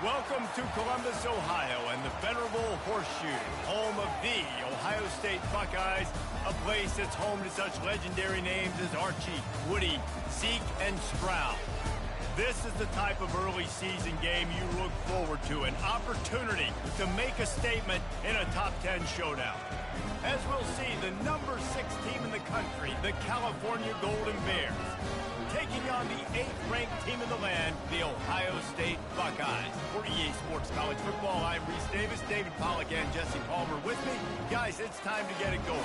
Welcome to Columbus, Ohio, and the venerable Horseshoe, home of the Ohio State Buckeyes, a place that's home to such legendary names as Archie, Woody, Zeke, and Stroud. This is the type of early season game you look forward to, an opportunity to make a statement in a top 10 showdown. As we'll see, the number 6 team in the country, the California Golden Bears, taking on the 8th ranked team in the land, the Ohio State Buckeyes. For EA Sports College Football, I'm Reese Davis, David Pollack, and Jesse Palmer with me. Guys, it's time to get it going.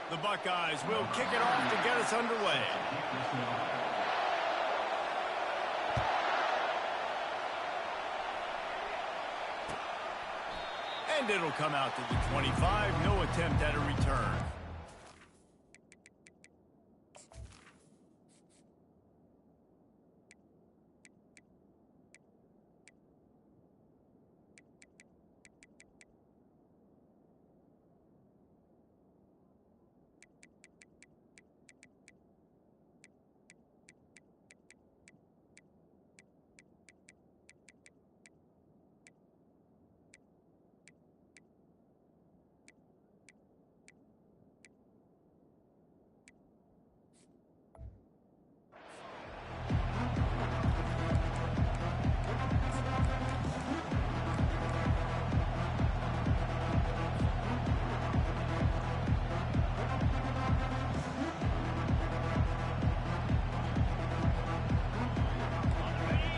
The Buckeyes will kick it off to get us underway. And it'll come out to the 25. No attempt at a return.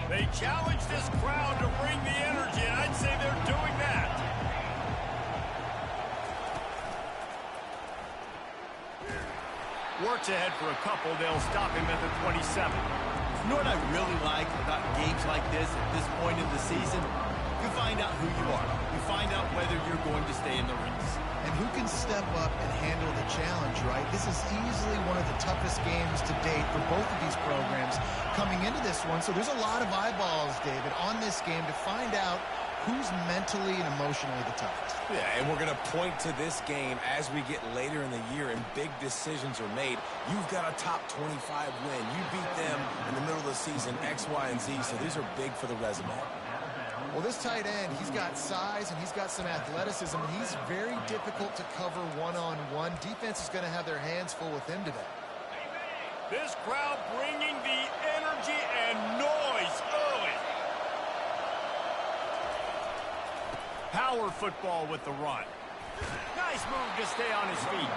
They challenge this crowd to bring the energy, and I'd say they're doing that. Works ahead for a couple. They'll stop him at the 27. You know what I really like about games like this at this point in the season? You find out who you are. You find out whether you're going to stay in the race. And who can step up and handle the challenge, right? This is easily one of the toughest games to date for both of these programs coming into this one. So there's a lot of eyeballs, David, on this game to find out who's mentally and emotionally the toughest. Yeah, and we're going to point to this game as we get later in the year and big decisions are made. You've got a top 25 win. You beat them in the middle of the season, X, Y, and Z, so these are big for the resume. Well, this tight end, he's got size and he's got some athleticism, and he's very difficult to cover one-on-one. Defense is going to have their hands full with him today. This crowd bringing the energy and noise early. Power football with the run. Nice move to stay on his feet.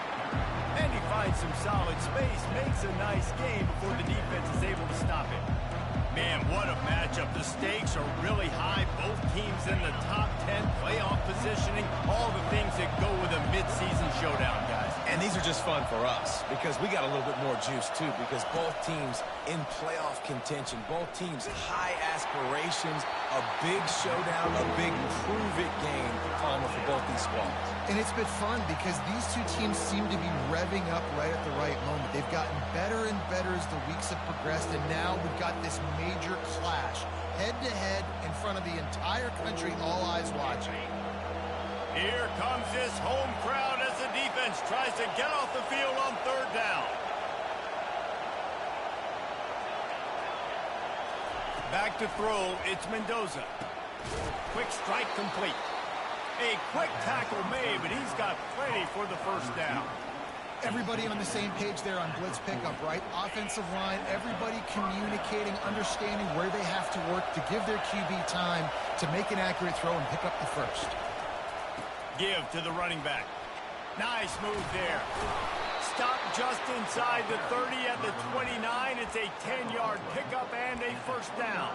And he finds some solid space, makes a nice game before the defense is able to stop him. Man, what a matchup. The stakes are really high. Both teams in the top 10, playoff positioning, all the things that go with a midseason showdown, guys. And these are just fun for us because we got a little bit more juice, too, because both teams in playoff contention, both teams high aspirations, a big showdown, a big prove-it game, Palmer, for both these squads. And it's been fun because these two teams seem to be revving up right at the right moment. They've gotten better and better as the weeks have progressed, and now we've got this major clash, head-to-head in front of the entire country, all eyes watching. Here comes this home crowd as the defense tries to get off the field on 3rd down. Back to throw, it's Mendoza. Quick strike complete. A quick tackle made, but he's got plenty for the 1st down. Everybody on the same page there on blitz pickup, right? Offensive line, everybody communicating, understanding where they have to work to give their QB time to make an accurate throw and pick up the 1st. Give to the running back. Nice move there. Stop just inside the 30 at the 29. It's a 10-yard pickup and a 1st down.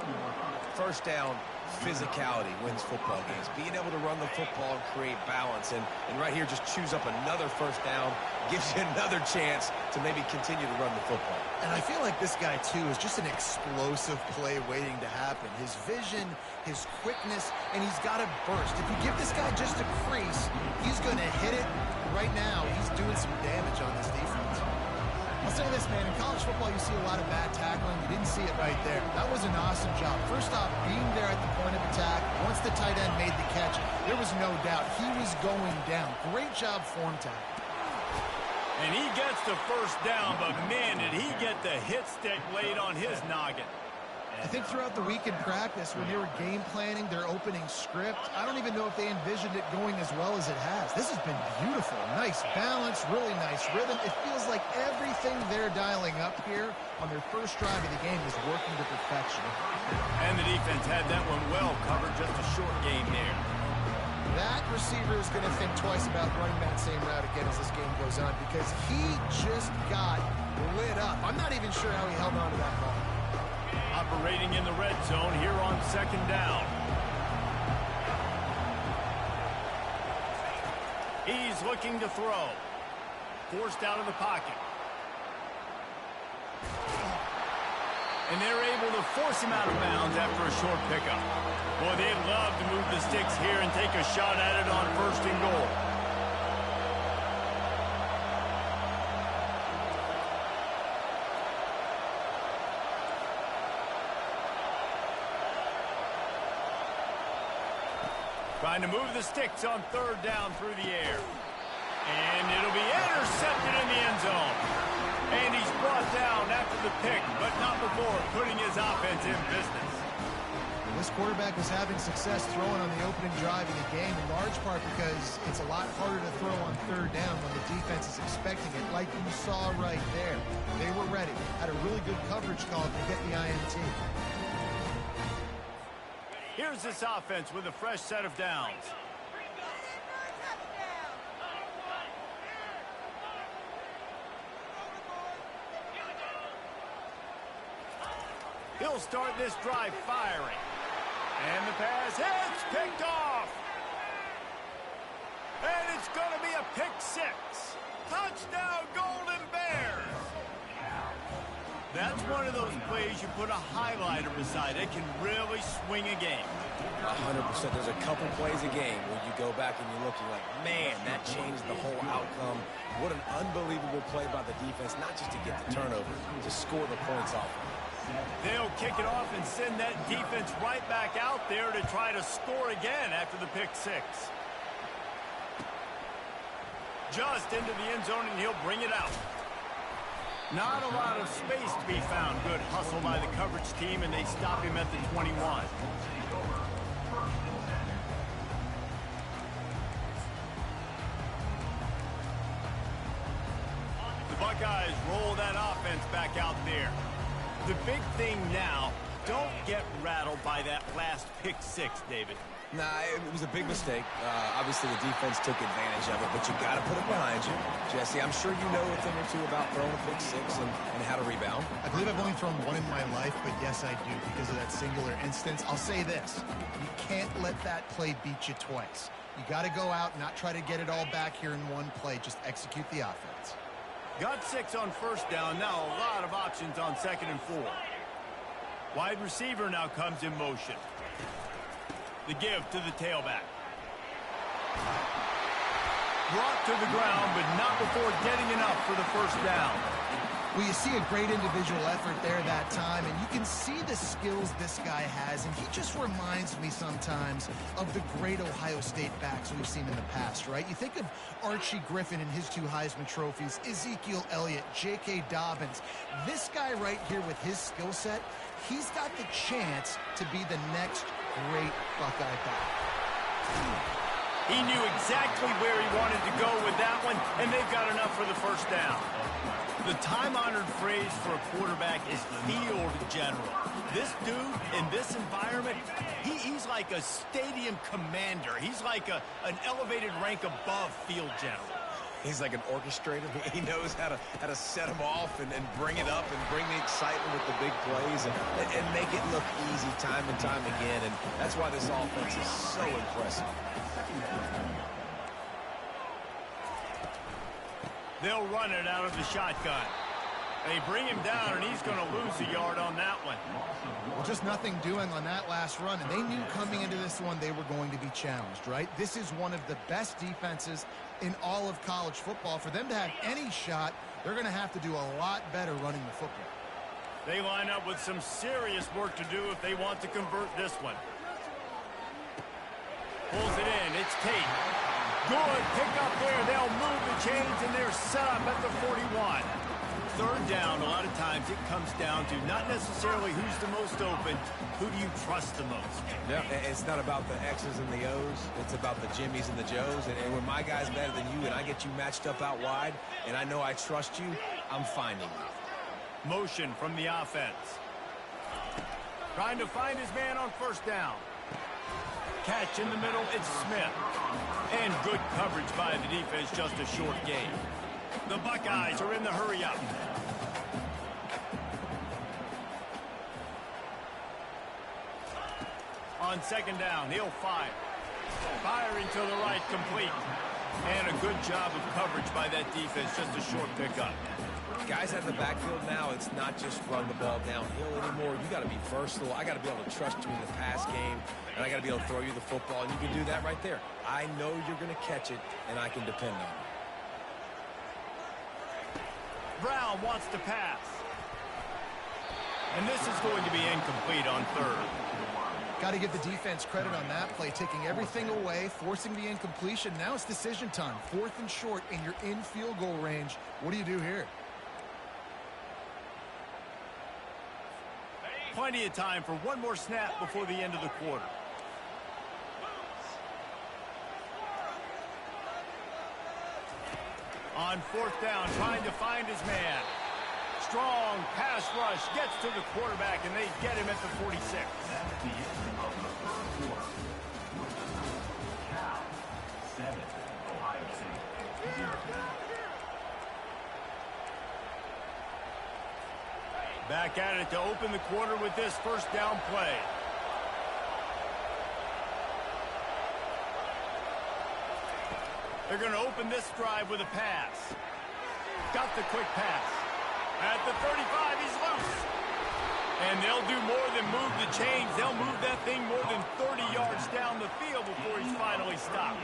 1st down, physicality wins football games. Being able to run the football and create balance. And right here, just choose up another 1st down, gives you another chance to maybe continue to run the football. And I feel like this guy, too, is just an explosive play waiting to happen. His vision, his quickness, and he's got a burst. If you give this guy just a crease, he's going to hit it. Right now, he's doing some damage on this defense. I'll say this, man. In college football, you see a lot of bad tackling. You didn't see it right there. That was an awesome job. First off, being there at the point of attack. Once the tight end made the catch, there was no doubt he was going down. Great job form tackle. And he gets the first down, but man, did he get the hit stick laid on his noggin. I think throughout the week in practice, when they were game planning their opening script, I don't even know if they envisioned it going as well as it has. This has been beautiful. Nice balance, really nice rhythm. It feels like everything they're dialing up here on their first drive of the game is working to perfection. And the defense had that one well covered, just a short game there. That receiver is going to think twice about running that same route again as this game goes on because he just got lit up. I'm not even sure how he held on to that ball. Operating in the red zone here on second down. He's looking to throw. Forced out of the pocket. And they're able to force him out of bounds after a short pickup. Boy, they'd love to move the sticks here and take a shot at it on first and goal. Trying to move the sticks on third down through the air. And it'll be intercepted in the end zone. And he's brought down after the pick, but not before putting his offense in business. This quarterback was having success throwing on the opening drive of the game, in large part because it's a lot harder to throw on third down when the defense is expecting it, like you saw right there. They were ready, had a really good coverage call to get the INT. Here's this offense with a fresh set of downs. He'll start this drive firing. And the pass hits, picked off. And it's going to be a pick six. Touchdown, Golden Bears. That's one of those plays you put a highlighter beside. It can really swing a game. 100%. There's a couple plays a game where you go back and you're looking like, man, that changed the whole outcome. What an unbelievable play by the defense, not just to get the turnover, to score the points off of it. They'll kick it off and send that defense right back out there to try to score again after the pick six. Just into the end zone, and he'll bring it out. Not a lot of space to be found. Good hustle by the coverage team, and they stop him at the 21. The Buckeyes roll that offense back out there. The big thing now, don't get rattled by that last pick six, David. Nah, it was a big mistake. Obviously, the defense took advantage of it, but you got to put it behind you. Jesse, I'm sure you know a thing or two about throwing a pick six and how to rebound. I believe I've only thrown one in my life, but yes, I do because of that singular instance. I'll say this. You can't let that play beat you twice. You got to go out and not try to get it all back here in one play. Just execute the offense. Got six on first down. Now a lot of options on second and 4. Wide receiver now comes in motion. The give to the tailback. Brought to the ground, but not before getting enough for the first down. Well, you see a great individual effort there that time, and you can see the skills this guy has, and he just reminds me sometimes of the great Ohio State backs we've seen in the past, right? You think of Archie Griffin and his 2 Heisman trophies, Ezekiel Elliott, J.K. Dobbins. This guy right here with his skill set, he's got the chance to be the next great Buckeye back. He knew exactly where he wanted to go with that one, and they've got enough for the first down. The time-honored phrase for a quarterback is field general. This dude, in this environment, he's like a stadium commander. He's like an elevated rank above field general. He's like an orchestrator. He knows how to set them off and bring it up and bring the excitement with the big plays and make it look easy time and time again. And that's why this offense is so impressive. They'll run it out of the shotgun. They bring him down, and he's going to lose a yard on that one. Well, just nothing doing on that last run, and they knew coming into this one they were going to be challenged, right? This is one of the best defenses in all of college football. For them to have any shot They're going to have to do a lot better running the football. They line up with some serious work to do if they want to convert this one. Pulls it in. It's Tate. Good pick up there. They'll move the chains, and they're set up at the 41. Third down, a lot of times it comes down to not necessarily who's the most open, who do you trust the most? Yeah, it's not about the X's and the O's. It's about the Jimmies and the Joes. And when my guy's better than you and I get you matched up out wide and I know I trust you, I'm finding you. Motion from the offense. Trying to find his man on first down. Catch in the middle, it's Smith. And good coverage by the defense, just a short gain. The Buckeyes are in the hurry-up. On second down, he'll fire. Firing to the right, complete. And a good job of coverage by that defense, just a short pickup. Guys at the backfield now, it's not just run the ball downhill anymore. You got to be versatile. I got to be able to trust you in the pass game, and I got to be able to throw you the football, and you can do that right there. I know you're going to catch it, and I can depend on it. Brown wants to pass. And this is going to be incomplete on third. Got to give the defense credit on that play, taking everything away, forcing the incompletion. Now it's decision time. 4th and short, and you're in field goal range. What do you do here? Plenty of time for one more snap before the end of the quarter. On 4th down, trying to find his man. Strong pass rush, gets to the quarterback, and they get him at the 46. That's the end of the first quarter. Cal 7, Ohio State 0. Back at it to open the quarter with this first down play. They're going to open this drive with a pass. Got the quick pass. At the 35, he's loose. And they'll do more than move the chains. They'll move that thing more than 30 yards down the field before he's finally stopped.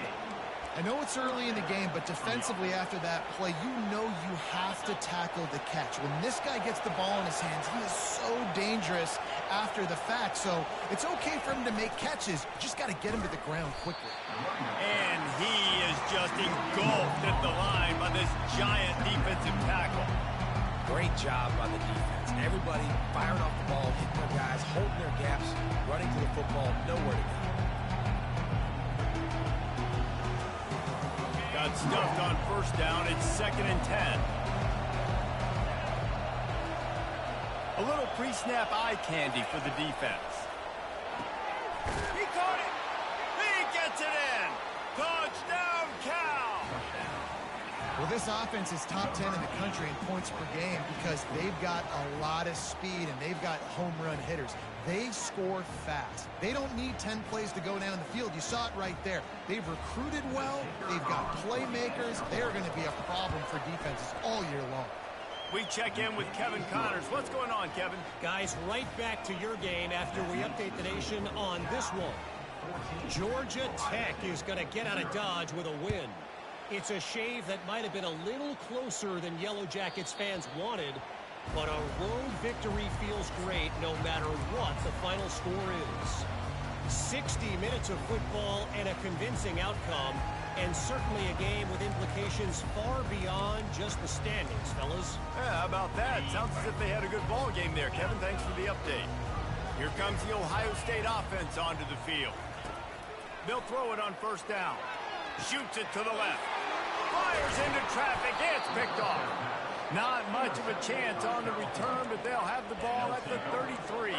I know it's early in the game, but defensively after that play, you know you have to tackle the catch. When this guy gets the ball in his hands, he is so dangerous after the fact. So it's okay for him to make catches. You just got to get him to the ground quickly. And he is just engulfed at the line by this giant defensive tackle. Great job by the defense. Everybody firing off the ball, hitting their guys, holding their gaps, running to the football, nowhere to go. Got stuffed on first down. It's 2nd and 10. A little pre-snap eye candy for the defense. He caught it. He gets it in. Touchdown, Cal. Well, this offense is top 10 in the country in points per game because they've got a lot of speed and they've got home run hitters. They score fast. They don't need 10 plays to go down the field. You saw it right there. They've recruited well. They've got playmakers. They're going to be a problem for defenses all year long. We check in with Kevin Connors. What's going on, Kevin? Guys, right back to your game after we update the nation on this one. Georgia Tech is going to get out of Dodge with a win. It's a shave that might have been a little closer than Yellow Jackets fans wanted, but a road victory feels great no matter what the final score is. 60 minutes of football and a convincing outcome, and certainly a game with implications far beyond just the standings, fellas. Yeah, how about that? Sounds as if they had a good ball game there, Kevin. Thanks for the update. Here comes the Ohio State offense onto the field. They'll throw it on first down. Shoots it to the left. Fires into traffic. It's picked off. Not much of a chance on the return, but they'll have the ball at the 33.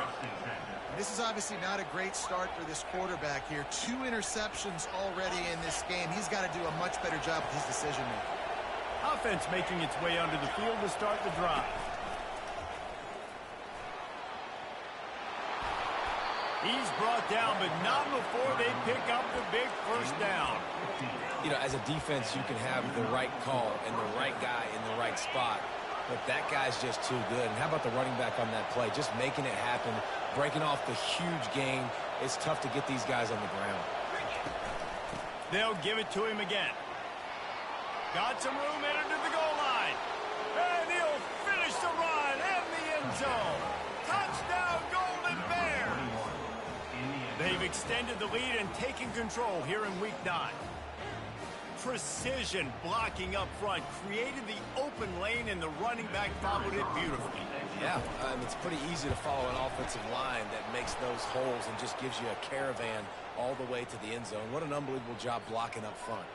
This is obviously not a great start for this quarterback here. 2 interceptions already in this game. He's got to do a much better job with his decision-making. Offense making its way onto the field to start the drive. He's brought down, but not before they pick up the big first down. You know, as a defense, you can have the right call and the right guy in the right spot, but that guy's just too good. And how about the running back on that play? Just making it happen, breaking off the huge gain. It's tough to get these guys on the ground. They'll give it to him again. Got some room, entered to the goal line. And zone. Touchdown, Golden Bears! They've extended the lead and taken control here in Week 9. Precision blocking up front created the open lane, and the running back followed it beautifully. Yeah, it's pretty easy to follow an offensive line that makes those holes and just gives you a caravan all the way to the end zone. What an unbelievable job blocking up front.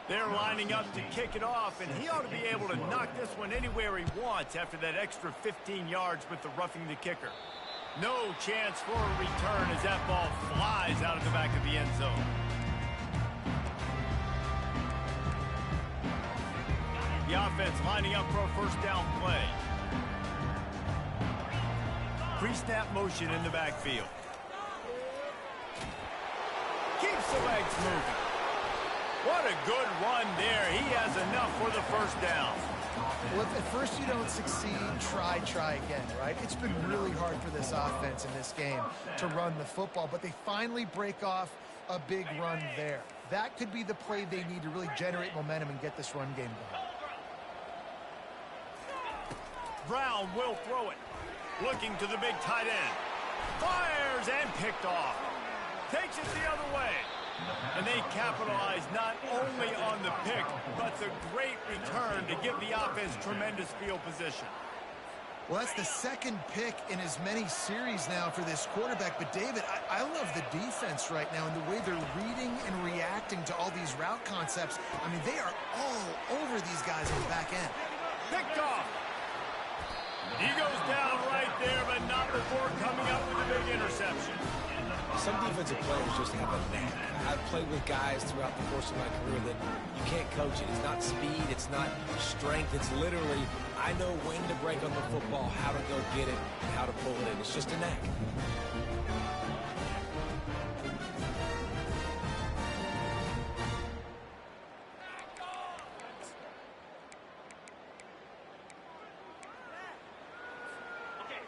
They're lining up to kick it off, and he ought to be able to knock this one anywhere he wants after that extra 15 yards with the roughing the kicker. No chance for a return as that ball flies out of the back of the end zone. The offense lining up for a first down play. Pre-snap motion in the backfield. Keeps the legs moving. What a good run there. He has enough for the first down. Well, if at first you don't succeed, try again, right? It's been really hard for this offense in this game to run the football, but they finally break off a big run there. That could be the play they need to really generate momentum and get this run game going. Brown will throw it. Looking to the big tight end. Fires and picked off. Takes it the other way. And they capitalize not only on the pick, but the great return to give the offense tremendous field position. Well, that's the second pick in as many series now for this quarterback. But, David, I love the defense right now and the way they're reading and reacting to all these route concepts. I mean, they are all over these guys on the back end. Picked off. He goes down right there, but not before coming up with a big interception. Some defensive players just have a knack. I've played with guys throughout the course of my career that you can't coach it. It's not speed, it's not strength. It's literally, I know when to break on the football, how to go get it, and how to pull it in. It's just a knack.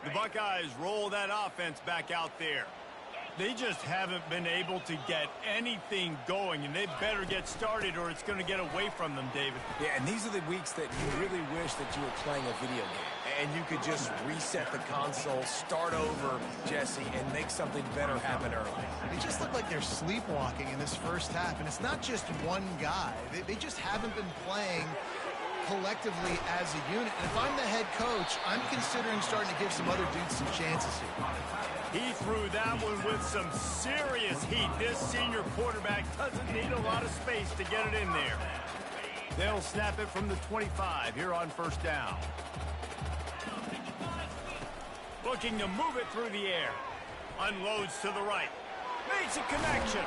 The Buckeyes roll that offense back out there. They just haven't been able to get anything going, and they better get started or it's going to get away from them, David. Yeah, and these are the weeks that you really wish that you were playing a video game. And you could just reset the console, start over, Jesse, and make something better happen early. They just look like they're sleepwalking in this first half, and it's not just one guy. They just haven't been playing collectively as a unit. And if I'm the head coach, I'm considering starting to give some other dudes some chances here. He threw that one with some serious heat. This senior quarterback doesn't need a lot of space to get it in there. They'll snap it from the 25 here on first down. Looking to move it through the air. Unloads to the right. Makes a connection.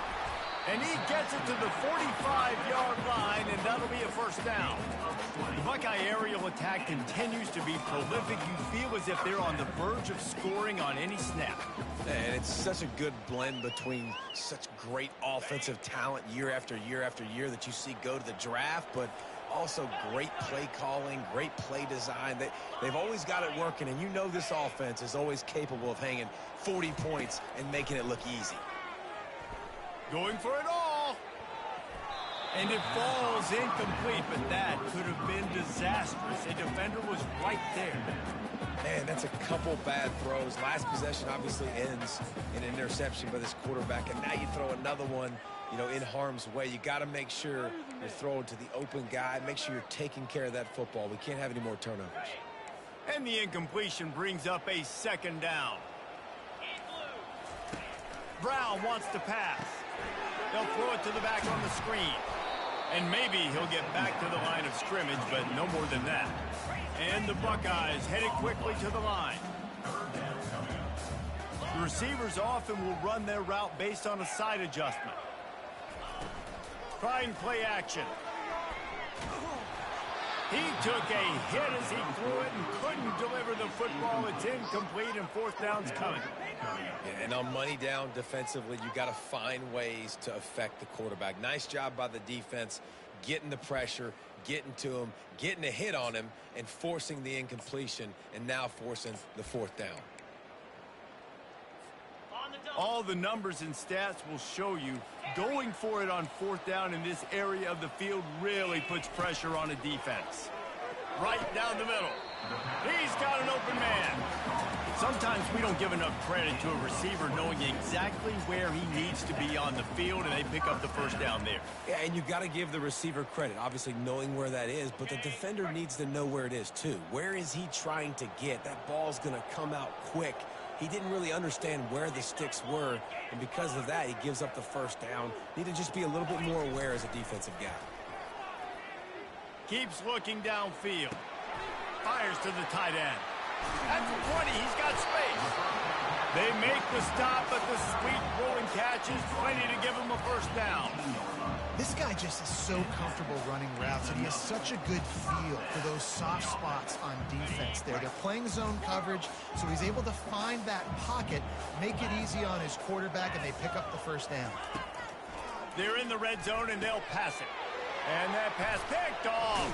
And he gets it to the 45-yard line, and that'll be a first down. The Buckeye aerial attack continues to be prolific. You feel as if they're on the verge of scoring on any snap. And it's such a good blend between such great offensive talent year after year after year that you see go to the draft, but also great play calling, great play design. They've always got it working, and you know this offense is always capable of hanging 40 points and making it look easy. Going for it all. And it falls incomplete, but that could have been disastrous. A defender was right there. Man, that's a couple bad throws. Last possession obviously ends in an interception by this quarterback, and now you throw another one, you know, in harm's way. You got to make sure you're throwing to the open guy. Make sure you're taking care of that football. We can't have any more turnovers. And the incompletion brings up a second down. Brown wants to pass. They'll throw it to the back on the screen. And maybe he'll get back to the line of scrimmage, but no more than that. And the Buckeyes headed quickly to the line. The receivers often will run their route based on a side adjustment. Trying play action. He took a hit as he threw it and couldn't deliver the football. It's incomplete, and fourth down's coming. Yeah, and on money down defensively, you got to find ways to affect the quarterback. Nice job by the defense, getting the pressure, getting to him, getting a hit on him, and forcing the incompletion, and now forcing the fourth down. All the numbers and stats will show you going for it on fourth down in this area of the field really puts pressure on a defense. Right down the middle. He's got an open man. Sometimes we don't give enough credit to a receiver knowing exactly where he needs to be on the field, and they pick up the first down there. Yeah, and you got to give the receiver credit, obviously knowing where that is, but the defender needs to know where it is too. Where is he trying to get? That ball's going to come out quick. He didn't really understand where the sticks were, and because of that, he gives up the first down. Need to just be a little bit more aware as a defensive guy. Keeps looking downfield. Fires to the tight end. At the 20, he's got space. They make the stop, but the sweet rolling catch is plenty to give him a first down. This guy just is so comfortable running routes, and he has such a good feel for those soft spots on defense there. They're playing zone coverage, so he's able to find that pocket, make it easy on his quarterback, and they pick up the first down. They're in the red zone, and they'll pass it. And that pass picked off.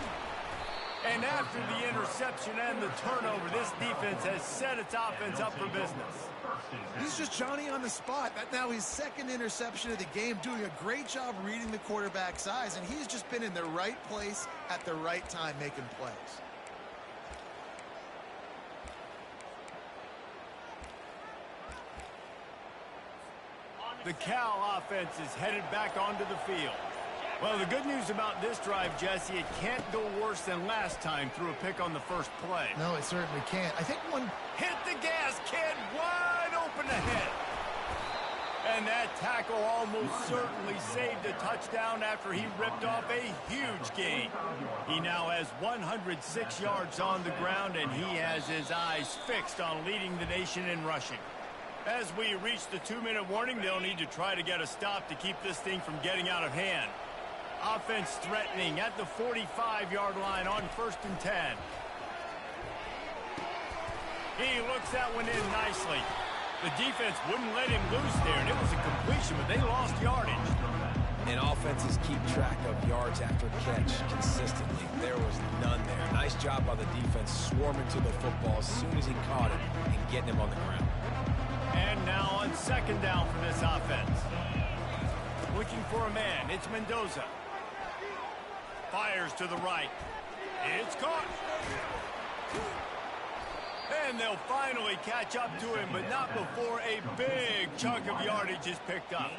And after the interception and the turnover, this defense has set its offense up for business. He's just Johnny on the spot. That's now his second interception of the game, doing a great job reading the quarterback's eyes, and he's just been in the right place at the right time making plays. The Cal offense is headed back onto the field. Well, the good news about this drive, Jesse, it can't go worse than last time through a pick on the first play. No, it certainly can't. I think one... Hit the gas, kid! Wide open ahead! And that tackle almost certainly saved a touchdown after he ripped off a huge gain. He now has 106 yards on the ground, and he has his eyes fixed on leading the nation in rushing. As we reach the 2-minute warning, they'll need to try to get a stop to keep this thing from getting out of hand. Offense threatening at the 45-yard line on 1st and 10. He looks that one in nicely. The defense wouldn't let him loose there, and it was a completion, but they lost yardage. And offenses keep track of yards after catch consistently. There was none there. Nice job by the defense swarming to the football as soon as he caught it and getting him on the ground. And now on 2nd down for this offense. Looking for a man. It's Mendoza. Fires to the right. It's caught. And they'll finally catch up to him, but not before a big chunk of yardage is picked up.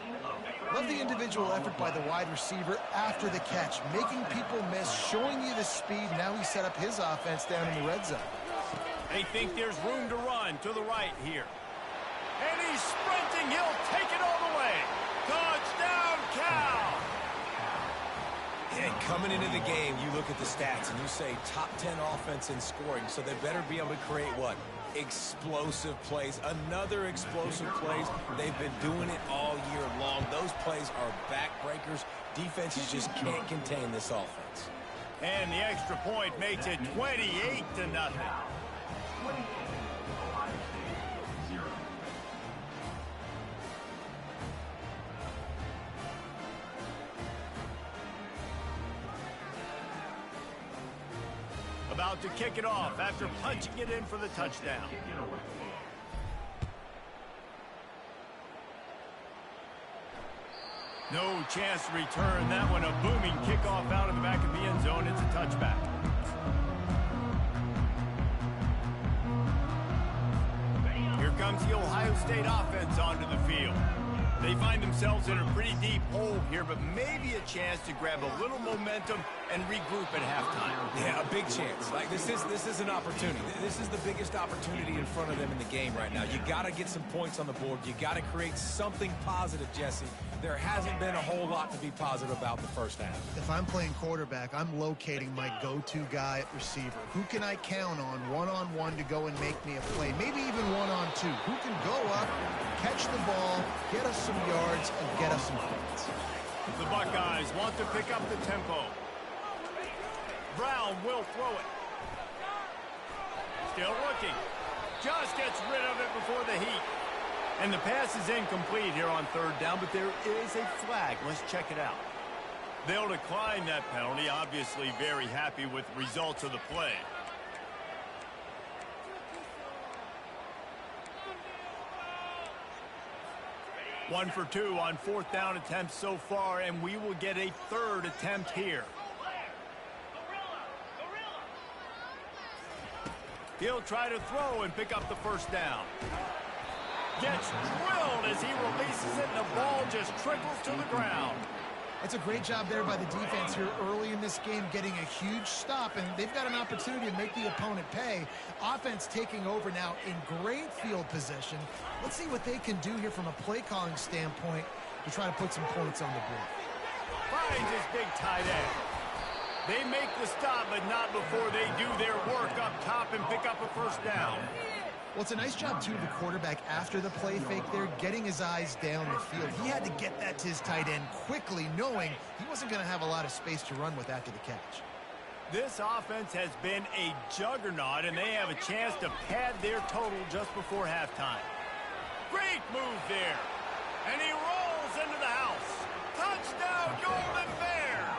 Love the individual effort by the wide receiver after the catch, making people miss, showing you the speed. Now he set up his offense down in the red zone. They think there's room to run to the right here. And he's sprinting. He'll take it all the way. Touchdown, Cal! And coming into the game, you look at the stats and you say top 10 offense in scoring, so they better be able to create what? Explosive plays. Another explosive plays. They've been doing it all year long. Those plays are backbreakers. Defenses just can't contain this offense. And the extra point makes it 28-0. About to kick it off after punching it in for the touchdown. No chance to return that one. A booming kickoff out of the back of the end zone. It's a touchback. Here comes the Ohio State offense onto the field. They find themselves in a pretty deep hole here, but maybe a chance to grab a little momentum and regroup at halftime. Yeah, a big chance. Like this is an opportunity. This is the biggest opportunity in front of them in the game right now. You got to get some points on the board. You got to create something positive, Jesse. There hasn't been a whole lot to be positive about the first half. If I'm playing quarterback, I'm locating my go-to guy at receiver. Who can I count on one-on-one to go and make me a play? Maybe even one-on-two. Who can go up, catch the ball, get us some yards, and get us some points? The Buckeyes want to pick up the tempo. Brown will throw it. Still looking. Just gets rid of it before the heat. And the pass is incomplete here on 3rd down, but there is a flag. Let's check it out. They'll decline that penalty, obviously very happy with the results of the play. One for 2 on 4th down attempts so far, and we will get a 3rd attempt here. He'll try to throw and pick up the first down. Gets drilled as he releases it, and the ball just trickles to the ground. That's a great job there by the defense here early in this game, getting a huge stop, and they've got an opportunity to make the opponent pay. Offense taking over now in great field position. Let's see what they can do here from a play calling standpoint to try to put some points on the board. Finds his big tight end. They make the stop, but not before they do their work up top and pick up a first down. Well, it's a nice job, too, of the quarterback after the play fake there, getting his eyes down the field. He had to get that to his tight end quickly, knowing he wasn't going to have a lot of space to run with after the catch. This offense has been a juggernaut, and they have a chance to pad their total just before halftime. Great move there. And he rolls into the house. Touchdown, Golden Bears!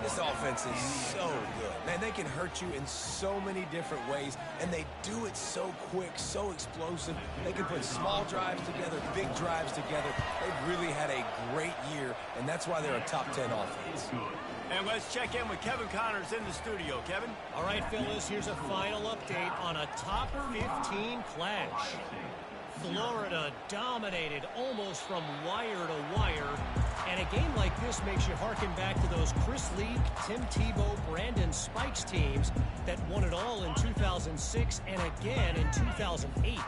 This offense is so good. Man, they can hurt you in so many different ways, and they do it so quick, so explosive. They can put small drives together, big drives together. They've really had a great year, and that's why they're a top 10 offense. And let's check in with Kevin Connors in the studio. Kevin? All right, Phyllis, here's a final update on a top 15 clash. Florida dominated almost from wire to wire. And a game like this makes you harken back to those Chris Leak, Tim Tebow, Brandon Spikes teams that won it all in 2006 and again in 2008.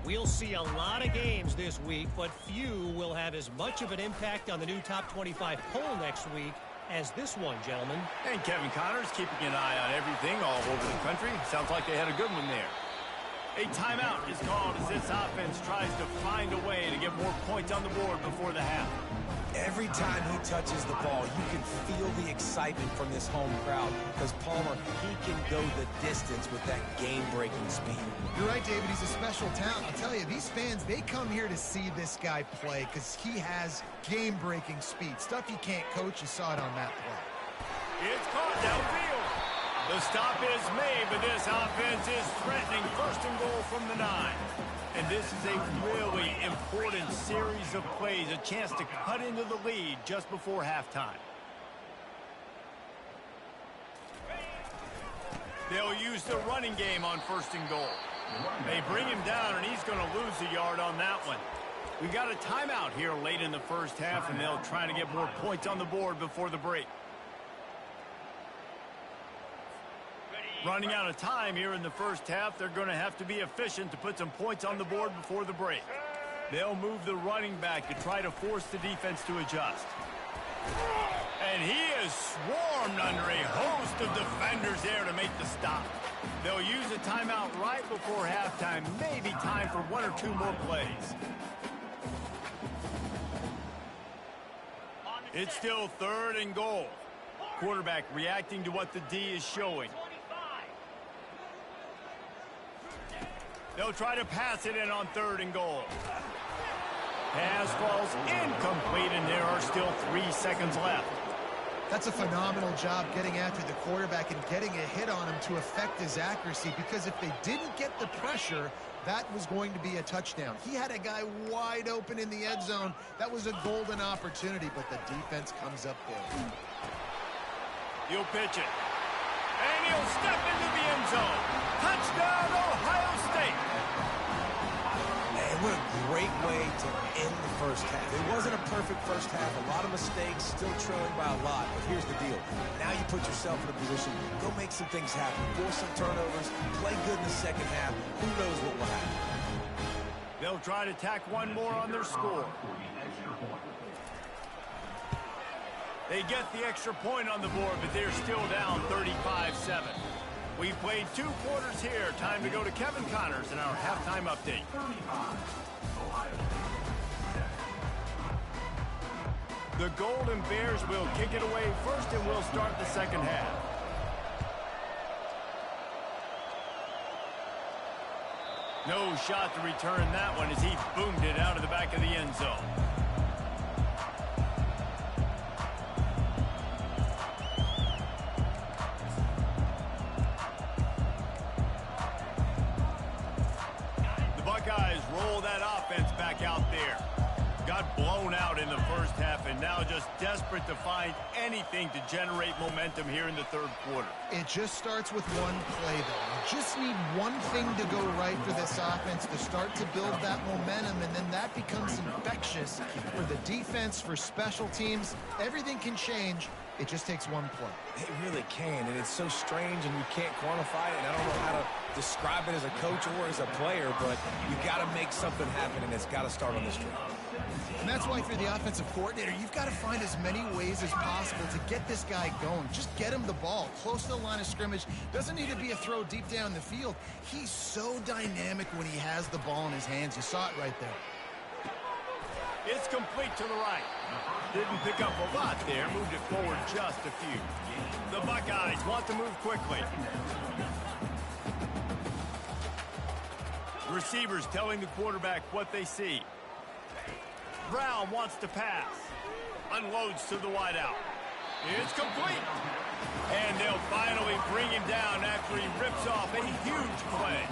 We'll see a lot of games this week, but few will have as much of an impact on the new top 25 poll next week as this one, gentlemen. And Kevin Connors keeping an eye on everything all over the country. Sounds like they had a good one there. A timeout is called as this offense tries to find a way to get more points on the board before the half. Every time he touches the ball, you can feel the excitement from this home crowd because Palmer, he can go the distance with that game-breaking speed. You're right, David. He's a special talent. I'll tell you, these fans, they come here to see this guy play because he has game-breaking speed. Stuff you can't coach. You saw it on that play. It's caught downfield. The stop is made, but this offense is threatening first and goal from the 9. And this is a really important series of plays, a chance to cut into the lead just before halftime. They'll use the running game on first and goal. They bring him down, and he's going to lose a yard on that one. We got a timeout here late in the first half, and they'll try to get more points on the board before the break. Running out of time here in the first half, they're going to have to be efficient to put some points on the board before the break. They'll move the running back to try to force the defense to adjust. And he is swarmed under a host of defenders there to make the stop. They'll use a timeout right before halftime, maybe time for one or two more plays. It's still third and goal. Quarterback reacting to what the D is showing. They'll try to pass it in on third and goal. Pass falls incomplete, and there are still 3 seconds left. That's a phenomenal job getting after the quarterback and getting a hit on him to affect his accuracy, because if they didn't get the pressure, that was going to be a touchdown. He had a guy wide open in the end zone. That was a golden opportunity, but the defense comes up big. He'll pitch it. And he'll step into the end zone. Touchdown, Ohio State. Man, what a great way to end the first half. It wasn't a perfect first half. A lot of mistakes, still trailing by a lot. But here's the deal. Now you put yourself in a position, go make some things happen. Force some turnovers, play good in the second half. Who knows what will happen? They'll try to tack one more on their score. They get the extra point on the board, but they're still down 35-7. We've played 2 quarters here. Time to go to Kevin Connors in our halftime update. The Golden Bears will kick it away first, and we'll start the second half. No shot to return that one as he boomed it out of the back of the end zone. Roll that offense back out there. got blown out in the first half and now just desperate to find anything to generate momentum here in the third quarter. It just starts with one play, though. You just need one thing to go right for this offense to start to build that momentum, and then that becomes infectious for the defense, for special teams. Everything can change. It just takes one play. It really can, and it's so strange, and you can't quantify it, and I don't know how to describe it as a coach or as a player, but you got to make something happen, and it's got to start on this drive. And that's why, for the offensive coordinator, you've got to find as many ways as possible to get this guy going. Just get him the ball close to the line of scrimmage. Doesn't need to be a throw deep down the field. He's so dynamic when he has the ball in his hands. You saw it right there. It's complete to the right. Didn't pick up a lot there. Moved it forward just a few. The Buckeyes want to move quickly. Receivers telling the quarterback what they see. Brown wants to pass. Unloads to the wideout. It's complete. And they'll finally bring him down after he rips off a huge play.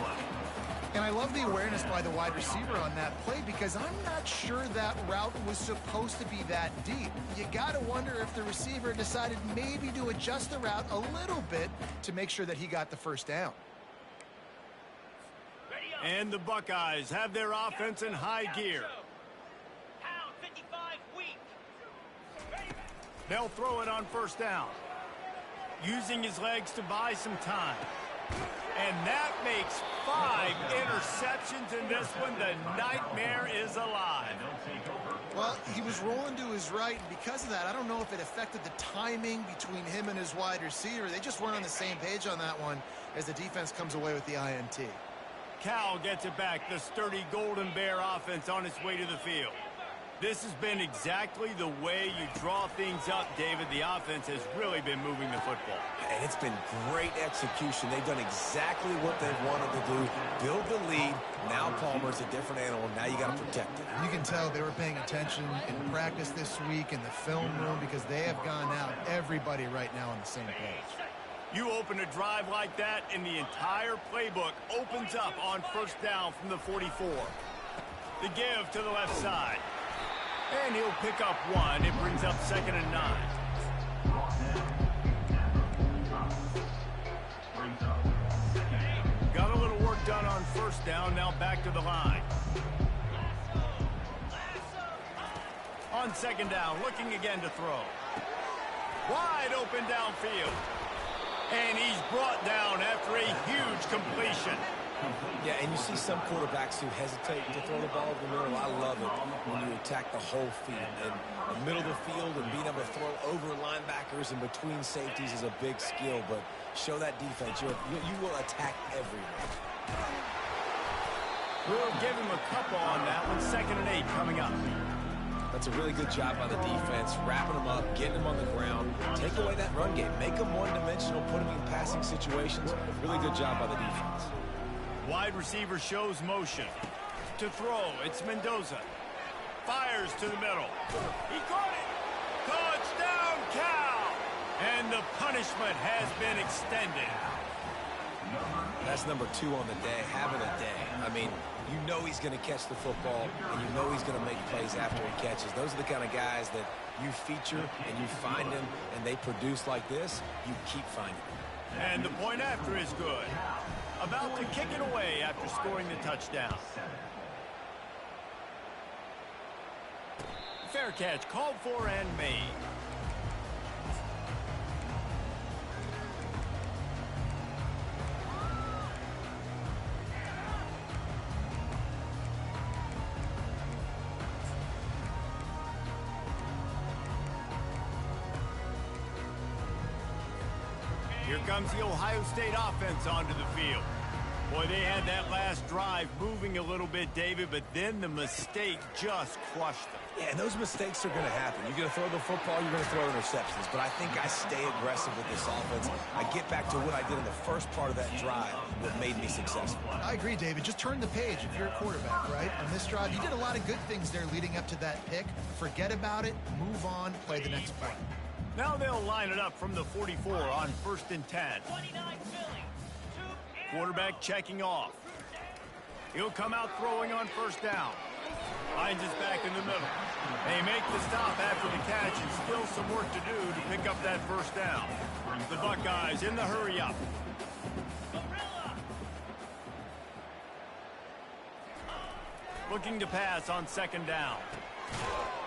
And I love the awareness by the wide receiver on that play, because I'm not sure that route was supposed to be that deep. You got to wonder if the receiver decided maybe to adjust the route a little bit to make sure that he got the first down. And the Buckeyes have their offense in high gear. They'll throw it on first down. Using his legs to buy some time. And that makes 5 interceptions in this one. The nightmare is alive. Well, he was rolling to his right, and because of that, I don't know if it affected the timing between him and his wide receiver. They just weren't on the same page on that one as the defense comes away with the INT. Cal gets it back. The sturdy Golden Bear offense on its way to the field. This has been exactly the way you draw things up, David. The offense has really been moving the football. And it's been great execution. They've done exactly what they've wanted to do. Build the lead. Now Palmer's a different animal. Now you got to protect it. You can tell they were paying attention in practice this week in the film room, because they have gone out, everybody right now on the same page. You open a drive like that, and the entire playbook opens up on first down from the 44. The give to the left side. And he'll pick up one. It brings up 2nd and 9. Got a little work done on first down. Now back to the line. On 2nd down, looking again to throw. Wide open downfield. And he's brought down after a huge completion. Yeah, and you see some quarterbacks who hesitate to throw the ball over the middle. I love it when you attack the whole field. And the middle of the field and being able to throw over linebackers and between safeties is a big skill. But show that defense. You will attack everywhere. We'll give him a couple on that one. 2nd and 8 coming up. That's a really good job by the defense, wrapping them up, getting them on the ground. Take away that run game. Make them one-dimensional, put them in passing situations. Really good job by the defense. Wide receiver shows motion. To throw, it's Mendoza. Fires to the middle. He caught it. Touchdown, Cal! And the punishment has been extended. That's number 2 on the day, having a day. I mean, you know he's going to catch the football, and you know he's going to make plays after he catches. Those are the kind of guys that you feature and you find them, and they produce like this, you keep finding them. And the point after is good. About to kick it away after scoring the touchdown. Fair catch called for and made. Here comes the Ohio State offense onto the field. Boy, they had that last drive moving a little bit, David, but then the mistake just crushed them. Yeah, and those mistakes are going to happen. You're going to throw the football, you're going to throw interceptions. But I think I stay aggressive with this offense. I get back to what I did in the first part of that drive that made me successful. I agree, David. Just turn the page if you're a quarterback, right? On this drive, you did a lot of good things there leading up to that pick. Forget about it, move on, play the next play. Now they'll line it up from the 44 on 1st and 10. Quarterback checking off. He'll come out throwing on first down. Finds his back in the middle. They make the stop after the catch and still some work to do to pick up that first down. The Buckeyes in the hurry-up. Looking to pass on second down.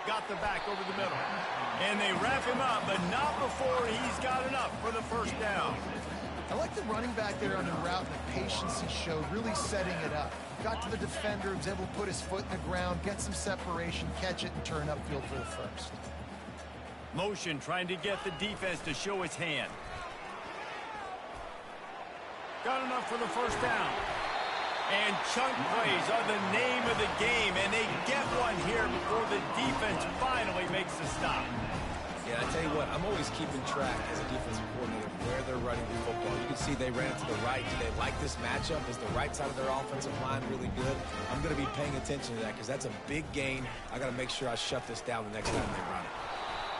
Got the back over the middle. And they wrap him up, but not before he's got enough for the first down. I like the running back there on the route and the patience he showed, really setting it up. Got to the defender, was able to put his foot in the ground, get some separation, catch it, and turn upfield for the first. Motion trying to get the defense to show its hand. Got enough for the first down. And chunk plays are the name of the game, and they get one here before the defense finally makes the stop. Yeah, I tell you what, I'm always keeping track as a defensive coordinator where they're running the football. You can see they ran it to the right. Do they like this matchup? Is the right side of their offensive line really good? I'm going to be paying attention to that because that's a big gain. I got to make sure I shut this down the next time they run it.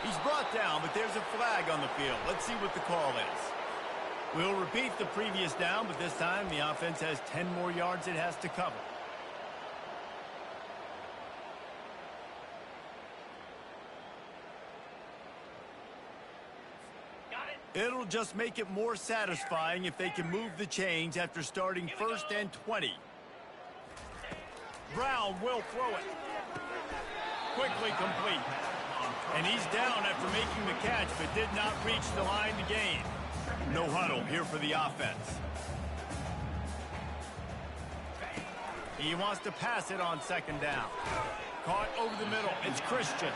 He's brought down, but there's a flag on the field. Let's see what the call is. We'll repeat the previous down, but this time the offense has 10 more yards it has to cover. It'll just make it more satisfying if they can move the chains after starting 1st and 20. Brown will throw it. Quickly complete. And he's down after making the catch, but did not reach the line to gain. No huddle here for the offense. He wants to pass it on second down. Caught over the middle. It's Christian.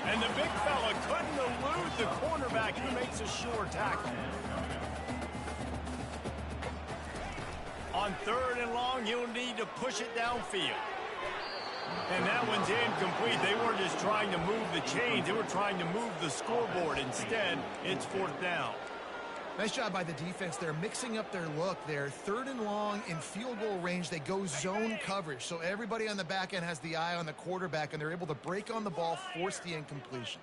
And the big fella couldn't elude the cornerback. He makes a sure tackle. On 3rd and long, he'll need to push it downfield. And that one's incomplete. They weren't just trying to move the chains. They were trying to move the scoreboard. Instead, it's 4th down. Nice job by the defense there, mixing up their look there. 3rd and long in field goal range, they go zone coverage. So everybody on the back end has the eye on the quarterback, and they're able to break on the ball, force the incompletion.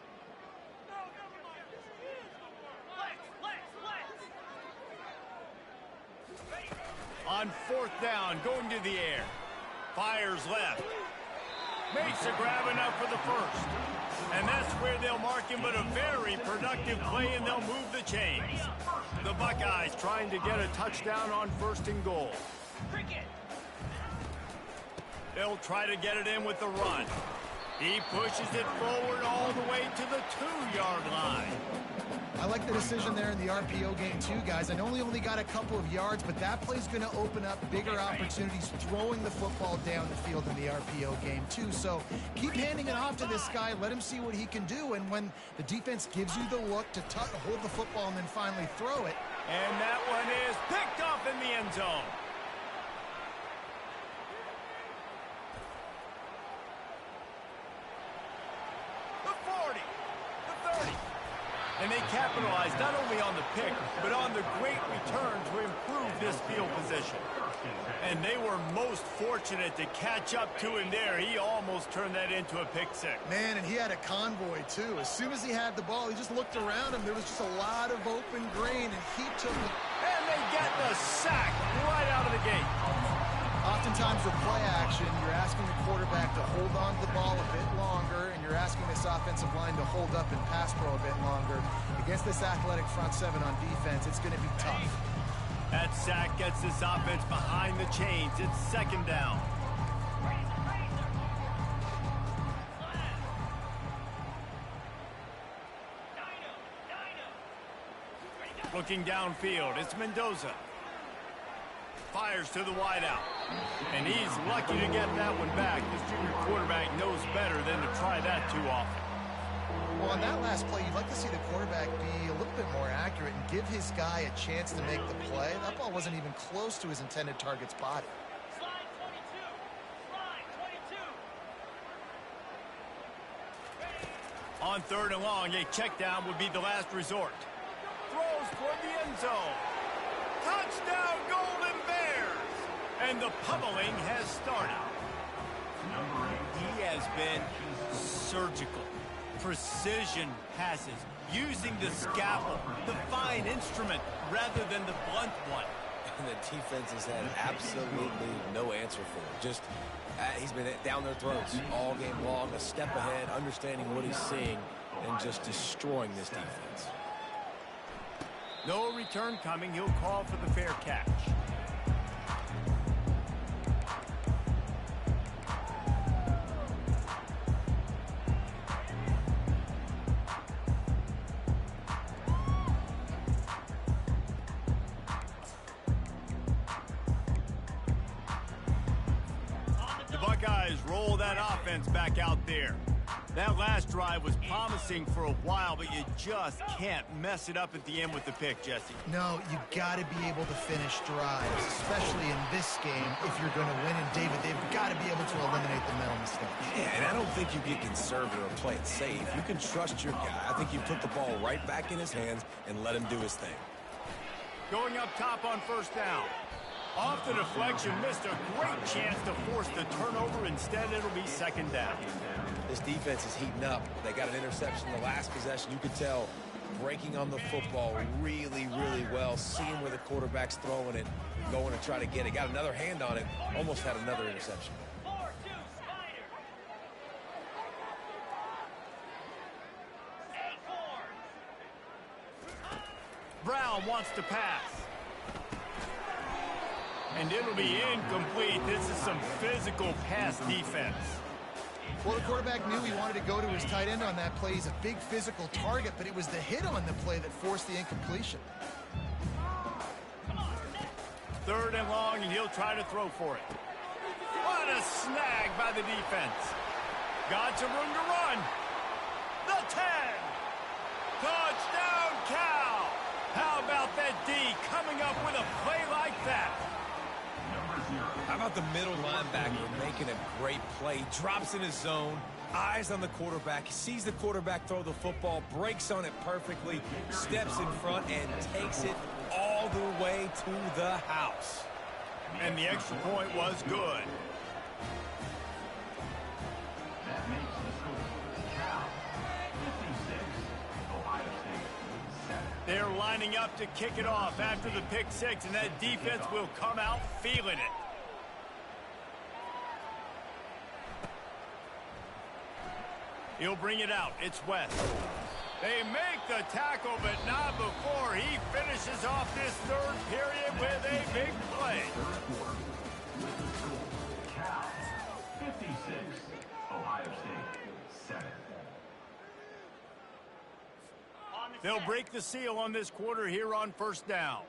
On 4th down, going to the air. Fires left. Makes a grab enough for the first. And that's where they'll mark him, but a very productive play, and they'll move the chains. The Buckeyes trying to get a touchdown on 1st and goal. They'll try to get it in with the run. He pushes it forward all the way to the 2-yard line. I like the decision there in the RPO game too, guys. I know he only got a couple of yards, but that play's going to open up bigger opportunities throwing the football down the field in the RPO game too. So keep handing it off to this guy. Let him see what he can do. And when the defense gives you the look to hold the football and then finally throw it. And that one is picked off in the end zone. The 40, the 30. And they capitalized not only on the pick, but on the great return to improve this field position. And they were most fortunate to catch up to him there. He almost turned that into a pick six. Man, and he had a convoy, too. As soon as he had the ball, he just looked around him. There was just a lot of open grain, and he took it. And they get the sack right out of the gate. Oftentimes with play action, you're asking the quarterback to hold on to the ball a bit longer, and you're asking this offensive line to hold up and pass pro a bit longer. Against this athletic front seven on defense, it's going to be tough. That sack gets this offense behind the chains. It's 2nd down. Looking downfield, it's Mendoza. Fires to the wideout. And he's lucky to get that one back. This junior quarterback knows better than to try that too often. Well, on that last play, you'd like to see the quarterback be a little bit more accurate and give his guy a chance to make the play. That ball wasn't even close to his intended target's body. Slide 22. On 3rd and long, a check down would be the last resort. Throws toward the end zone. Touchdown, Golden Bears! And the pummeling has started. He has been surgical. Precision passes, using the scalpel, the fine instrument, rather than the blunt one. And the defense has had absolutely no answer for it. Just He's been down their throats all game long, a step ahead, understanding what he's seeing, and just destroying this defense. No return coming. He'll call for the fair catch. The Buckeyes roll that offense back out there. That last drive was promising for a while, but you just can't mess it up at the end with the pick, Jesse. No, you got to be able to finish drives, especially in this game if you're going to win. And David, they've got to be able to eliminate the mental mistakes. Yeah, and I don't think you get conservative or play it safe. You can trust your guy. I think you put the ball right back in his hands and let him do his thing. Going up top on first down. Off the deflection, missed a great chance to force the turnover. Instead, it'll be second down. This defense is heating up. They got an interception the last possession. You could tell breaking on the football really, really well, seeing where the quarterback's throwing it, going to try to get it. Got another hand on it, almost had another interception. Brown wants to pass. And it'll be incomplete. This is some physical pass defense. Well, the quarterback knew he wanted to go to his tight end on that play. He's a big physical target, but it was the hit on the play that forced the incompletion. Third and long, and he'll try to throw for it. What a snag by the defense. Got some room to run. The 10. Touchdown, Cal. How about that D coming up with a play like that? How about the middle linebacker making a great play? Drops in his zone, eyes on the quarterback, sees the quarterback throw the football, breaks on it perfectly, steps in front, and takes it all the way to the house. And the extra point was good. That makes the score Cal 56, Ohio State 7. They're lining up to kick it off after the pick six, and that defense will come out feeling it. He'll bring it out. It's West. They make the tackle, but not before he finishes off this third period with a big play. Cal 56, Ohio State 7. They'll break the seal on this quarter here on first down.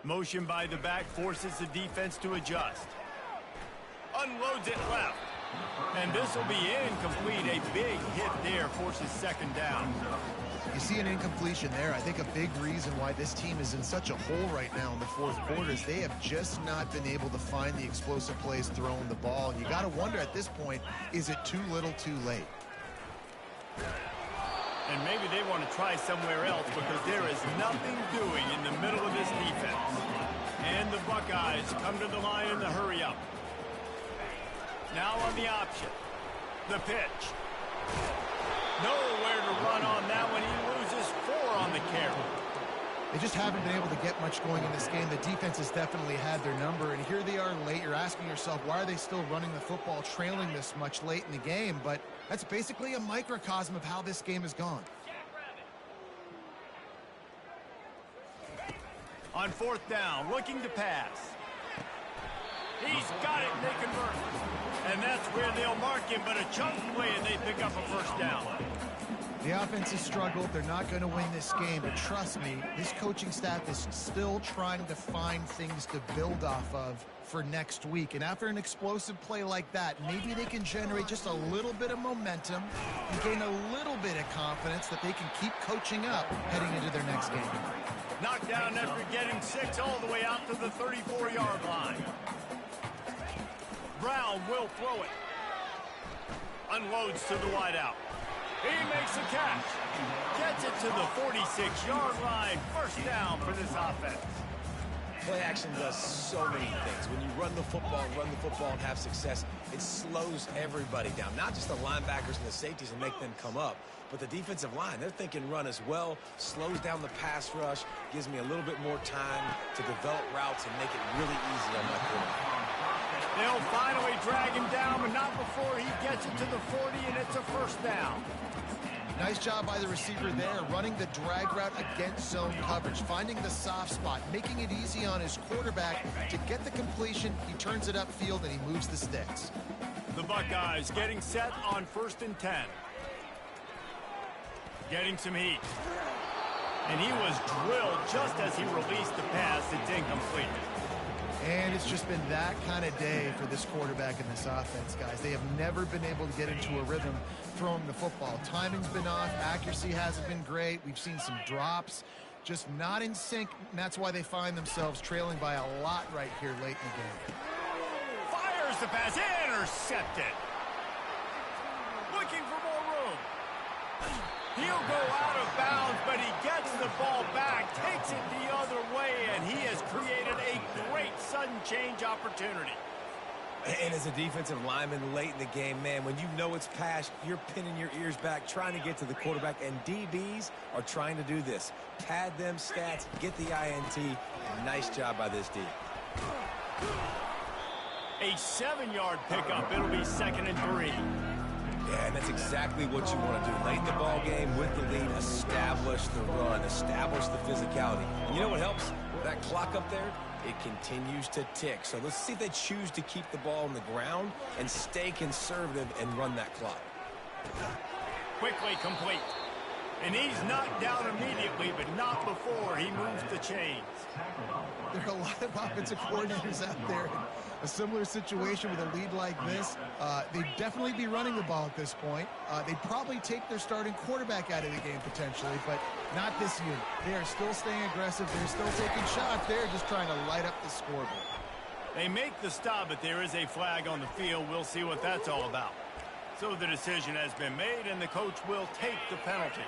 Motion by the back forces the defense to adjust. Unloads it left. And this will be incomplete. A big hit there forces second down. You see an incompletion there. I think a big reason why this team is in such a hole right now in the fourth quarter is they have just not been able to find the explosive plays throwing the ball. And you got to wonder at this point, is it too little too late? And maybe they want to try somewhere else because there is nothing doing in the middle of this defense. And the Buckeyes come to the line in the hurry up. Now on the option. The pitch. Nowhere to run on that one. He loses 4 on the carry. They just haven't been able to get much going in this game. The defense has definitely had their number, and here they are late. You're asking yourself, why are they still running the football, trailing this much late in the game? But that's basically a microcosm of how this game has gone. On fourth down, looking to pass. He's got it, and they convert. And that's where they'll mark him, but a chunk play, and they pick up a first down. The offense has struggled. They're not going to win this game, but trust me, this coaching staff is still trying to find things to build off of for next week. And after an explosive play like that, maybe they can generate just a little bit of momentum and gain a little bit of confidence that they can keep coaching up heading into their next game. Knocked down after getting 6 all the way out to the 34-yard line. Brown will throw it. Unloads to the wideout. He makes a catch. Gets it to the 46-yard line. First down for this offense. Play action does so many things. When you run the football and have success, it slows everybody down. Not just the linebackers and the safeties and make them come up, but the defensive line. They're thinking run as well, slows down the pass rush, gives me a little bit more time to develop routes and make it really easy on my quarterback. They'll finally drag him down, but not before he gets it to the 40, and it's a first down. Nice job by the receiver there, running the drag route against zone coverage, finding the soft spot, making it easy on his quarterback to get the completion. He turns it upfield, and he moves the sticks. The Buckeyes getting set on 1st and 10. Getting some heat. And he was drilled just as he released the pass. It's incomplete. And it's just been that kind of day for this quarterback and this offense, guys. They have never been able to get into a rhythm throwing the football. Timing's been off. Accuracy hasn't been great. We've seen some drops. Just not in sync, and that's why they find themselves trailing by a lot right here late in the game. Fires the pass. Intercepted. Looking for more room. He'll go out of bounds, but he gets the ball back, takes it the other way, and he has created a great sudden change opportunity. And as a defensive lineman late in the game, man, when you know it's passed, you're pinning your ears back, trying to get to the quarterback, and DBs are trying to do this. Pad them stats, get the INT. Nice job by this D. A 7-yard pickup. It'll be 2nd and 3. Yeah, and that's exactly what you want to do. Late in the ball game with the lead, establish the run, establish the physicality. And you know what helps? That clock up there, it continues to tick. So let's see if they choose to keep the ball on the ground and stay conservative and run that clock. Quickly complete. And he's knocked down immediately, but not before he moves the chains. There are a lot of offensive coordinators out there in a similar situation with a lead like this. They'd definitely be running the ball at this point. They'd probably take their starting quarterback out of the game potentially, but not this unit. They are still staying aggressive. They're still taking shots. They're just trying to light up the scoreboard. They make the stop, but there is a flag on the field. We'll see what that's all about. So the decision has been made, and the coach will take the penalty.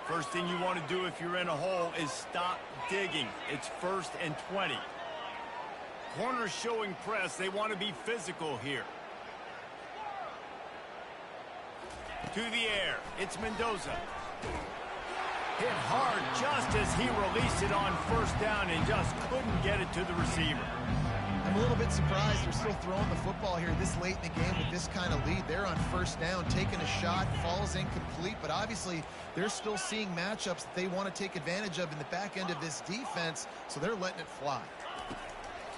First thing you want to do if you're in a hole is stop digging. It's 1st and 20. Corners showing press. They want to be physical here. To the air. It's Mendoza. Hit hard just as he released it on 1st down and just couldn't get it to the receiver. I'm a little bit surprised they're still throwing the football here this late in the game with this kind of lead. They're on 1st down, taking a shot, falls incomplete, but obviously they're still seeing matchups that they want to take advantage of in the back end of this defense, so they're letting it fly.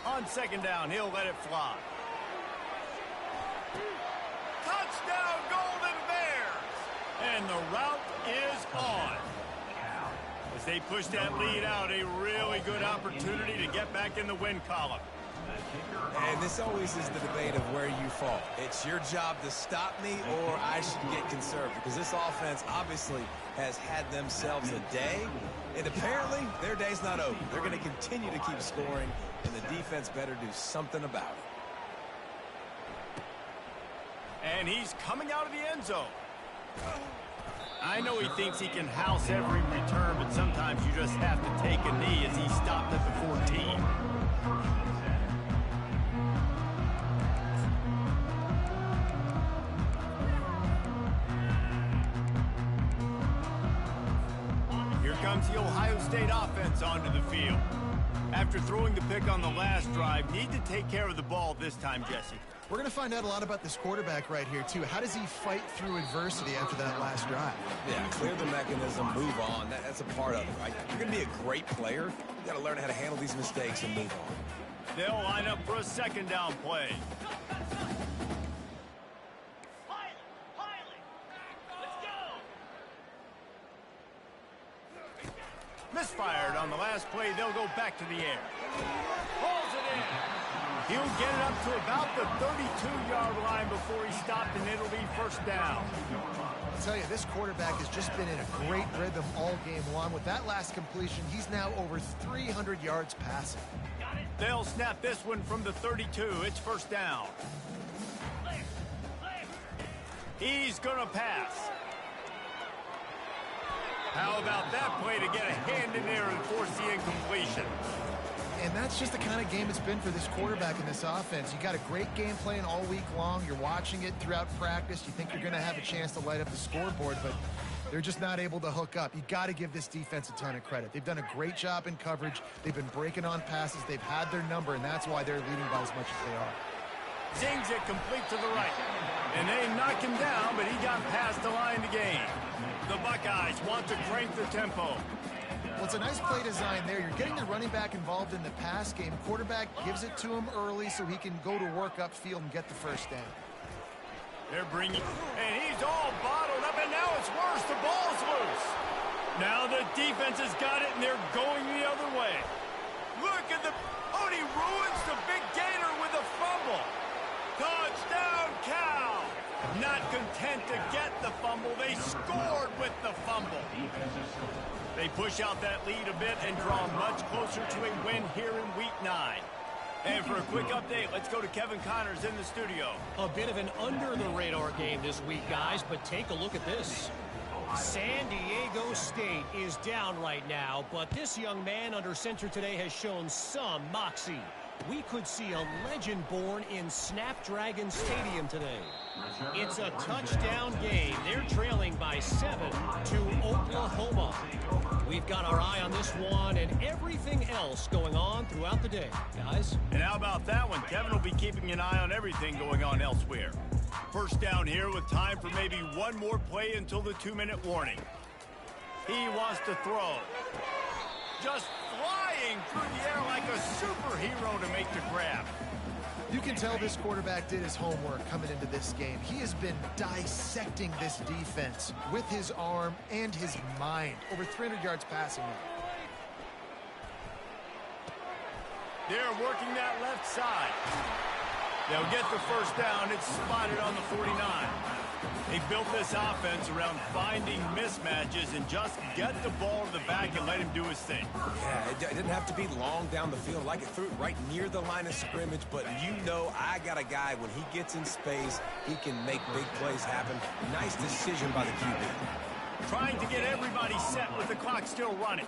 On 2nd down, he'll let it fly. Touchdown, Golden Bears! And the route is on. As they push that lead out, a really good opportunity to get back in the win column. And this always is the debate of where you fall. It's your job to stop me or I should get conservative, because this offense obviously has had themselves a day, and apparently their day's not over. They're going to continue to keep scoring, and the defense better do something about it. And he's coming out of the end zone. I know he thinks he can house every return, but sometimes you just have to take a knee as he stopped at the 14. Here comes the Ohio State offense onto the field. After throwing the pick on the last drive, need to take care of the ball this time, Jesse. We're going to find out a lot about this quarterback right here, too. How does he fight through adversity after that last drive? Yeah, clear the mechanism, move on. That's a part of it, right? You're going to be a great player. You got to learn how to handle these mistakes and move on. They'll line up for a 2nd down play. Misfired on the last play. They'll go back to the air. Pulls it in. He'll get it up to about the 32-yard line before he stopped, and it'll be 1st down. I'll tell you, this quarterback has just been in a great rhythm all game long. With that last completion, he's now over 300 yards passing. They'll snap this one from the 32. It's 1st down. He's going to pass. How about that play to get a hand in there and force the incompletion? And that's just the kind of game it's been for this quarterback in this offense. You got a great game plan all week long. You're watching it throughout practice. You think you're going to have a chance to light up the scoreboard, but they're just not able to hook up. You got to give this defense a ton of credit. They've done a great job in coverage. They've been breaking on passes. They've had their number, and that's why they're leading by as much as they are. Zings it complete to the right. And they knock him down, but he got past the line to gain. The Buckeyes want to crank the tempo. Well, it's a nice play design there. You're getting the running back involved in the pass game. Quarterback gives it to him early so he can go to work upfield and get the first down. They're bringing, and he's all bottled up, and now it's worse. The ball's loose. Now the defense has got it, and they're going the other way. Look at the, oh, and he ruins the big gainer with a fumble. Touchdown, Cal. Not content to get the fumble, they scored with the fumble. They push out that lead a bit and draw much closer to a win here in Week 9. And for a quick update, let's go to Kevin Connors in the studio. A bit of an under-the-radar game this week, guys, but take a look at this. San Diego State is down right now, but this young man under center today has shown some moxie. We could see a legend born in Snapdragon Stadium today. It's a touchdown game. They're trailing by 7 to Oklahoma. We've got our eye on this one and everything else going on throughout the day, guys. And how about that one? Kevin will be keeping an eye on everything going on elsewhere. First down here with time for maybe one more play until the 2-minute warning. He wants to throw. Just flying through the air like a superhero to make the grab. You can tell this quarterback did his homework coming into this game. He has been dissecting this defense with his arm and his mind. Over 300 yards passing now. They're working that left side. They'll get the first down. It's spotted on the 49. They built this offense around finding mismatches and just get the ball to the back and let him do his thing. Yeah, it didn't have to be long down the field. Like it threw it right near the line of scrimmage, but you know I got a guy, when he gets in space, he can make big plays happen. Nice decision by the QB. Trying to get everybody set with the clock still running.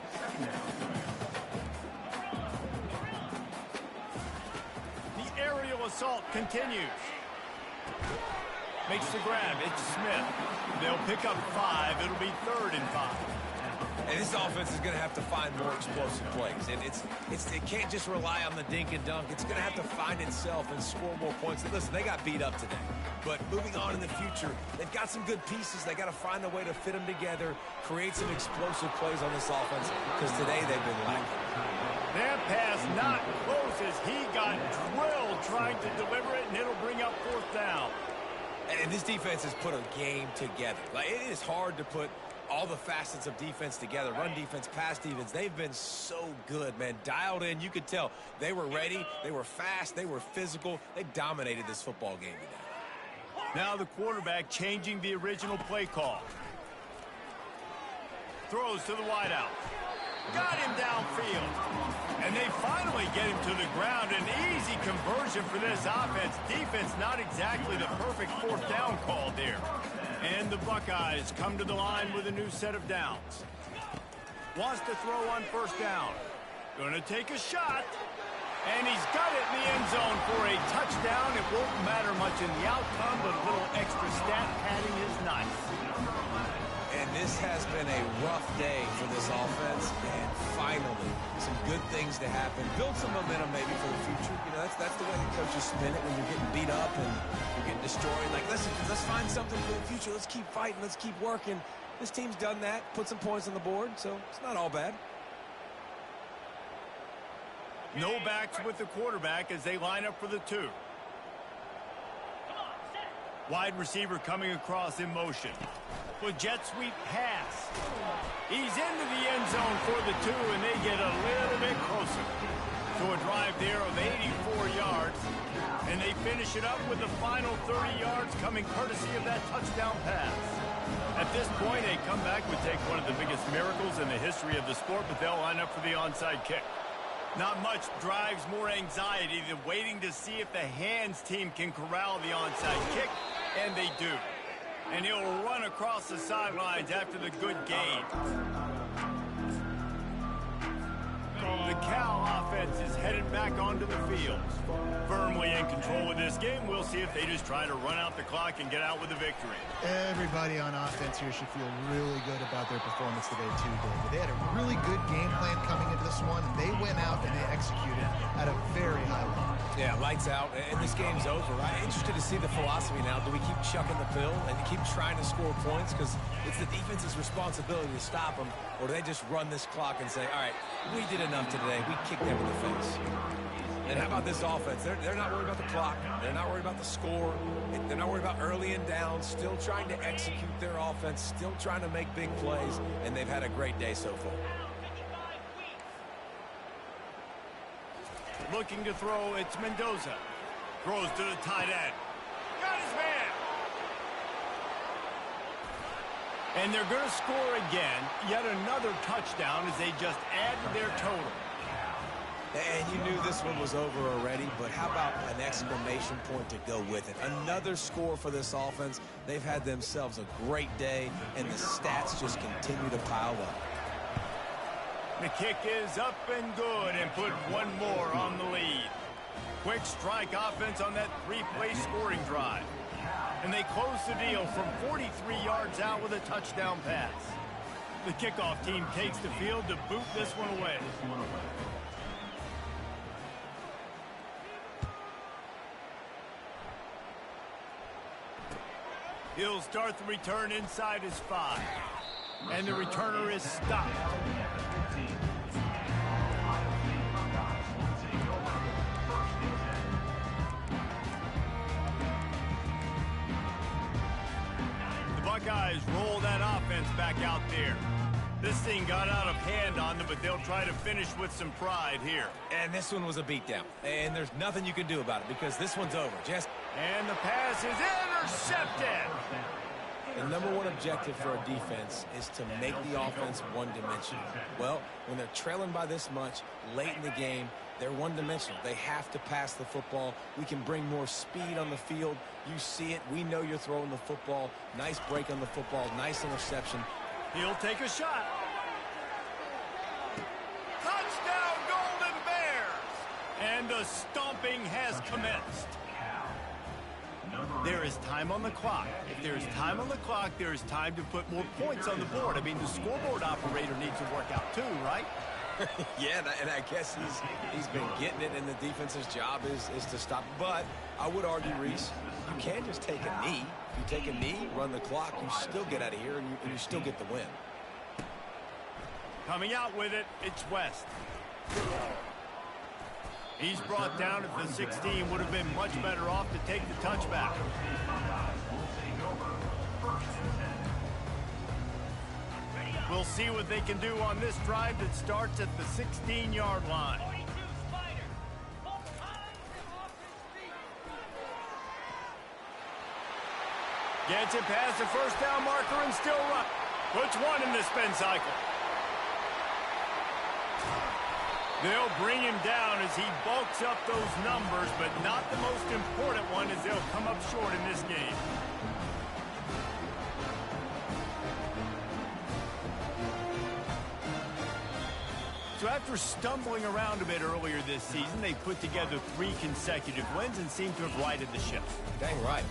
The aerial assault continues. Makes the grab. It's Smith. They'll pick up 5. It'll be 3rd and 5. And this offense is going to have to find more explosive plays. And it can't just rely on the dink and dunk. It's going to have to find itself and score more points. And listen, they got beat up today. But moving on in the future, they've got some good pieces. They got to find a way to fit them together, create some explosive plays on this offense, because today they've been lacking. That pass not close as he got drilled trying to deliver it, and it'll bring up 4th down. And this defense has put a game together. Like, it is hard to put all the facets of defense together. Run defense, pass defense. They've been so good, man. Dialed in. You could tell they were ready. They were fast. They were physical. They dominated this football game today. Now the quarterback changing the original play call. Throws to the wideout. Got him downfield. And they finally get him to the ground. An easy conversion for this offense. Defense not exactly the perfect 4th down call there. And the Buckeyes come to the line with a new set of downs. Wants to throw on 1st down. Gonna take a shot. And he's got it in the end zone for a touchdown. It won't matter much in the outcome, but a little extra stat padding is nice. And this has been a rough day for this offense, and finally, some good things to happen. Build some momentum maybe for the future. You know, that's the way the coaches spin it when you're getting beat up and you're getting destroyed. Like, listen, let's find something for the future. Let's keep fighting. Let's keep working. This team's done that, put some points on the board, so it's not all bad. No backs with the quarterback as they line up for the 2. Wide receiver coming across in motion. With jet sweep pass. He's into the end zone for the 2, and they get a little bit closer to a drive there of 84 yards. And they finish it up with the final 30 yards coming courtesy of that touchdown pass. At this point, a comeback would take one of the biggest miracles in the history of the sport, but they'll line up for the onside kick. Not much drives more anxiety than waiting to see if the hands team can corral the onside kick, and they do. And he'll run across the sidelines after the good gain. The Cal offense is headed back onto the field. Firmly in control of this game. We'll see if they just try to run out the clock and get out with a victory. Everybody on offense here should feel really good about their performance today too, David. They had a really good game plan coming into this one. They went out and they executed at a very high level. Yeah, lights out, and this game's over. I'm interested to see the philosophy now. Do we keep chucking the pill and keep trying to score points because it's the defense's responsibility to stop them, or do they just run this clock and say, all right, we did enough today. We kicked them in the face. And how about this offense? They're not worried about the clock. They're not worried about the score. They're not worried about early and down. Still trying to execute their offense. Still trying to make big plays. And they've had a great day so far. Looking to throw, it's Mendoza. Throws to the tight end. Got his man. And they're going to score again. Yet another touchdown as they just add to their total. And you knew this one was over already, but how about an exclamation point to go with it? Another score for this offense. They've had themselves a great day, and the stats just continue to pile up. The kick is up and good, and put one more on the lead. Quick strike offense on that three-play scoring drive. And they close the deal from 43 yards out with a touchdown pass. The kickoff team takes the field to boot this one away. He'll start the return inside his 5. And the returner is stopped. The Buckeyes roll that offense back out there. This thing got out of hand on them, but they'll try to finish with some pride here. And this one was a beatdown. And there's nothing you can do about it because this one's over. And the pass is intercepted. The number one objective for a defense is to make the offense one-dimensional. Well, when they're trailing by this much late in the game, they're one-dimensional. They have to pass the football. We can bring more speed on the field. You see it. We know you're throwing the football. Nice break on the football. Nice interception. He'll take a shot. Touchdown, Golden Bears! And the stomping has commenced. There is time on the clock. If there is time on the clock, there is time to put more points on the board. I mean, the scoreboard operator needs to work out too, right? Yeah, and I guess he's been getting it, and the defense's job is to stop. But I would argue, Reese, you can't just take a knee. If you take a knee, run the clock, you still get out of here, and you still get the win. Coming out with it, it's West. He's brought down at the 16. Would have been much better off to take the touchback. We'll see what they can do on this drive that starts at the 16-yard line. Gets it past the first down marker and still run. Puts one in the spin cycle. They'll bring him down as he bulks up those numbers, but not the most important one as they'll come up short in this game. So after stumbling around a bit earlier this season, they put together 3 consecutive wins and seem to have righted the ship. Dang right.